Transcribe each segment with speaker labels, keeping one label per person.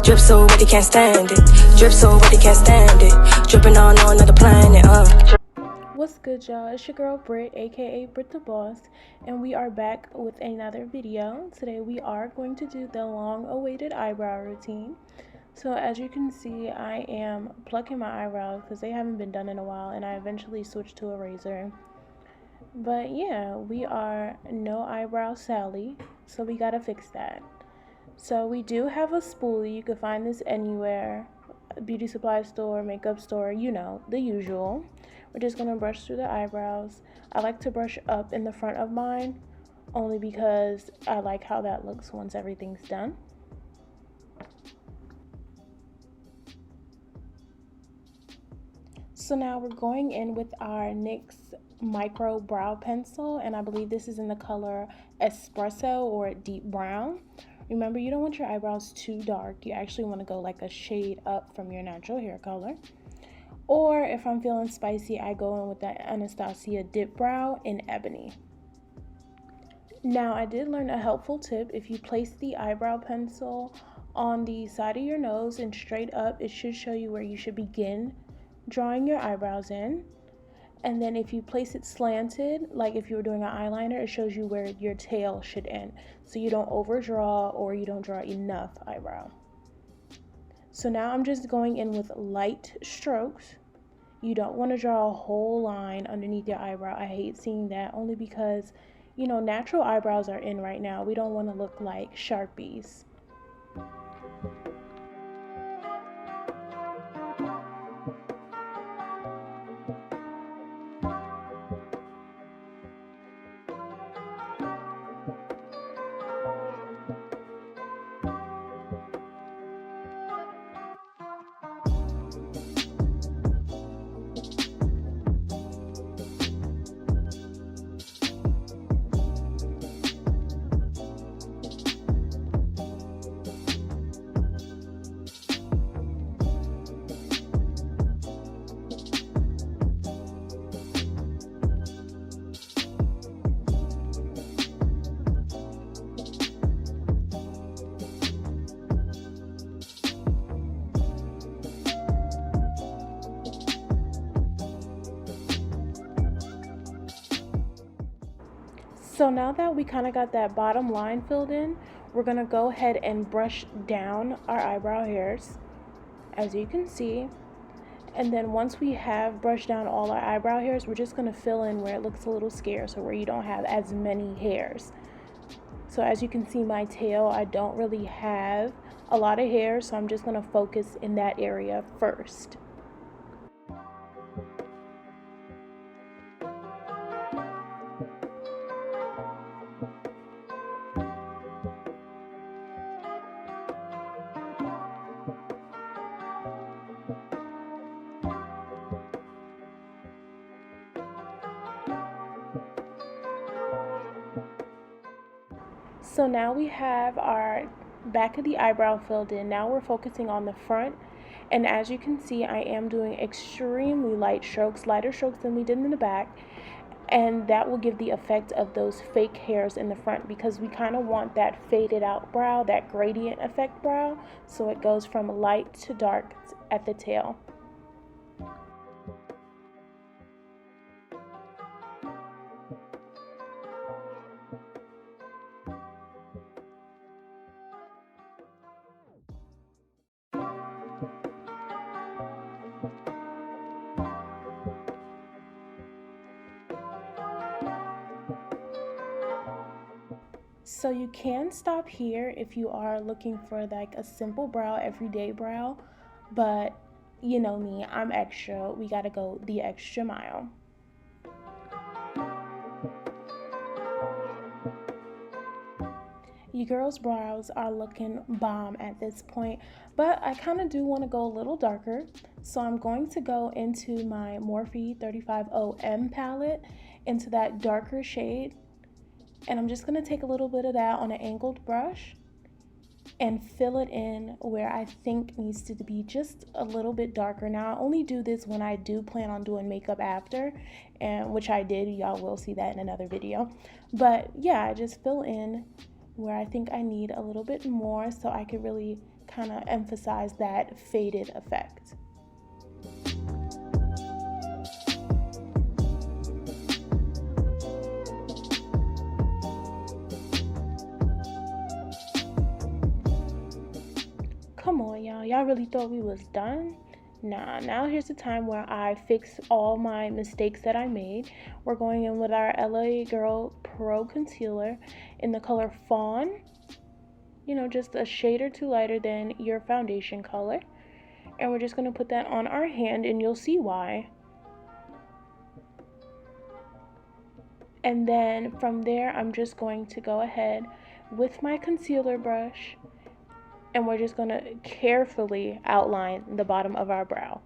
Speaker 1: Drip so wet they can't stand it. Drip so wet they can't stand it. Dripping on another planet,
Speaker 2: What's good, y'all? It's your girl Britt, aka Britt the Boss, and we are back with another video. Today we are going to do the long-awaited eyebrow routine. So as you can see, I am plucking my eyebrows because they haven't been done in a while, and I eventually switched to a razor. But yeah, we are no eyebrow Sally, so we gotta fix that. So we do have a spoolie. You can find this anywhere, beauty supply store, makeup store, you know, the usual. We're just gonna brush through the eyebrows. I like to brush up in the front of mine only because I like how that looks once everything's done. So now we're going in with our NYX micro brow pencil, and I believe this is in the color Espresso or deep brown. Remember, you don't want your eyebrows too dark. You actually want to go like a shade up from your natural hair color. Or if I'm feeling spicy, I go in with the Anastasia Dip Brow in Ebony. Now, I did learn a helpful tip. If you place the eyebrow pencil on the side of your nose and straight up, it should show you where you should begin drawing your eyebrows in. And then if you place it slanted, like if you were doing an eyeliner, it shows you where your tail should end, so you don't overdraw or you don't draw enough eyebrow. So now I'm just going in with light strokes. You don't want to draw a whole line underneath your eyebrow. I hate seeing that, only because, you know, natural eyebrows are in right now. We don't want to look like Sharpies. So now that we kind of got that bottom line filled in, we're going to go ahead and brush down our eyebrow hairs, as you can see. And then once we have brushed down all our eyebrow hairs, we're just going to fill in where it looks a little scarce, or where you don't have as many hairs. So as you can see, my tail, I don't really have a lot of hair, so I'm just going to focus in that area first. So now we have our back of the eyebrow filled in. Now we're focusing on the front, and as you can see, I am doing extremely light strokes, lighter strokes than we did in the back, and that will give the effect of those fake hairs in the front, because we kind of want that faded out brow, that gradient effect brow, so it goes from light to dark at the tail. So you can stop here if you are looking for like a simple brow, everyday brow, but you know me, I'm extra. We gotta go the extra mile. Your girl's brows are looking bomb at this point, but I kind of do want to go a little darker, so I'm going to go into my Morphe 35OM palette, into that darker shade. And I'm just going to take a little bit of that on an angled brush and fill it in where I think needs to be just a little bit darker. Now, I only do this when I do plan on doing makeup after, and which I did. Y'all will see that in another video. But yeah, I just fill in where I think I need a little bit more so I could really kind of emphasize that faded effect. Come on, y'all. Y'all really thought we was done? Nah, now here's the time where I fix all my mistakes that I made. We're going in with our LA Girl Pro Concealer in the color Fawn. You know, just a shade or two lighter than your foundation color. And we're just going to put that on our hand, and you'll see why. And then from there, I'm just going to go ahead with my concealer brush, and we're just going to carefully outline the bottom of our brow.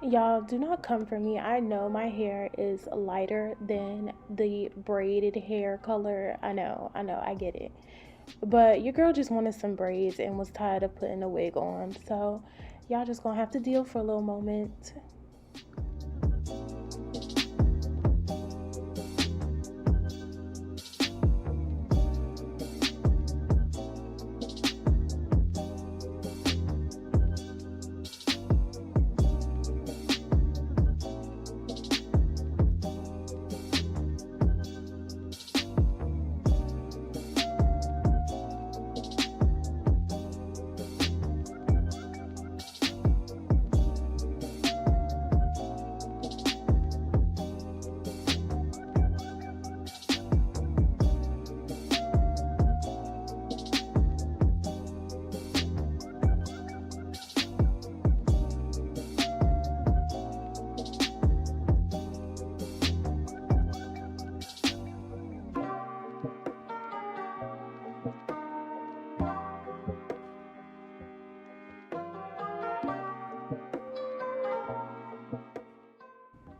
Speaker 2: Y'all, do not come for me. I know my hair is lighter than the braided hair color. I know, I get it. But your girl just wanted some braids and was tired of putting a wig on. So y'all just gonna have to deal for a little moment.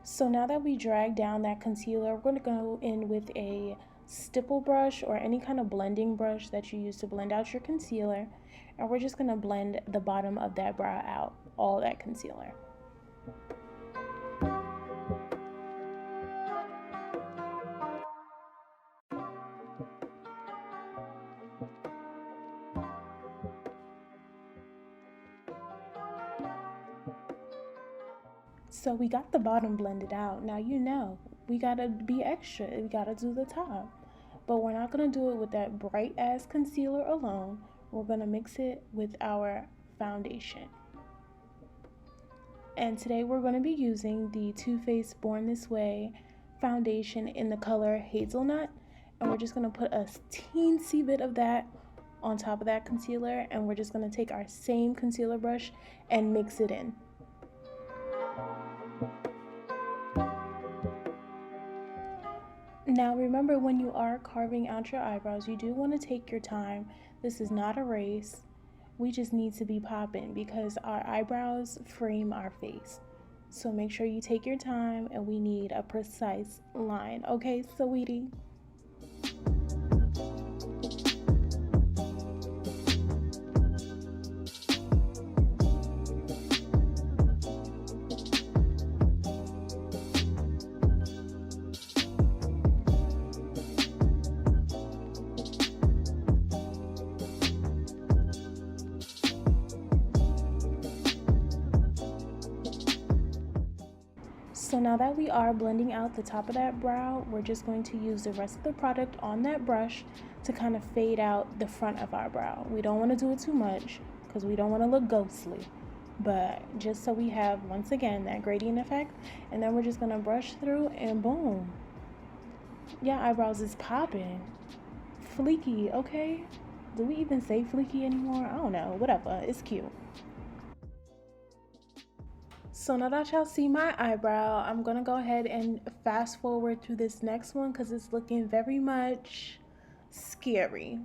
Speaker 2: So now that we drag down that concealer, we're going to go in with a stipple brush or any kind of blending brush that you use to blend out your concealer. And we're just going to blend the bottom of that brow out, all that concealer. So we got the bottom blended out. Now you know, we gotta be extra. We gotta do the top. But we're not gonna do it with that bright ass concealer alone. We're gonna mix it with our foundation. And today we're gonna be using the Too Faced Born This Way foundation in the color Hazelnut. And we're just gonna put a teensy bit of that on top of that concealer. And we're just gonna take our same concealer brush and mix it in. Now remember, when you are carving out your eyebrows, you do want to take your time. This is not a race. We just need to be popping because our eyebrows frame our face. So make sure you take your time, and we need a precise line. Okay, sweetie? So now that we are blending out the top of that brow, we're just going to use the rest of the product on that brush to kind of fade out the front of our brow. We don't want to do it too much because we don't want to look ghostly, but just so we have, once again, that gradient effect. And then we're just going to brush through, and boom. Yeah, eyebrows is popping. Fleeky, okay? Do we even say fleeky anymore? I don't know, whatever, it's cute. So now that y'all see my eyebrow, I'm gonna go ahead and fast forward through this next one because it's looking very much scary.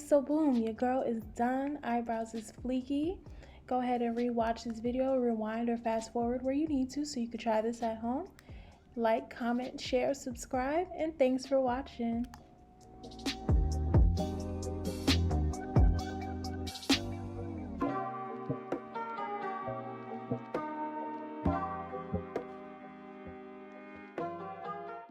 Speaker 2: so boom, your girl is done. Eyebrows is fleeky. Go ahead and rewatch this video, rewind or fast forward where you need to so you can try this at home. Like, comment, share, subscribe, and thanks for watching.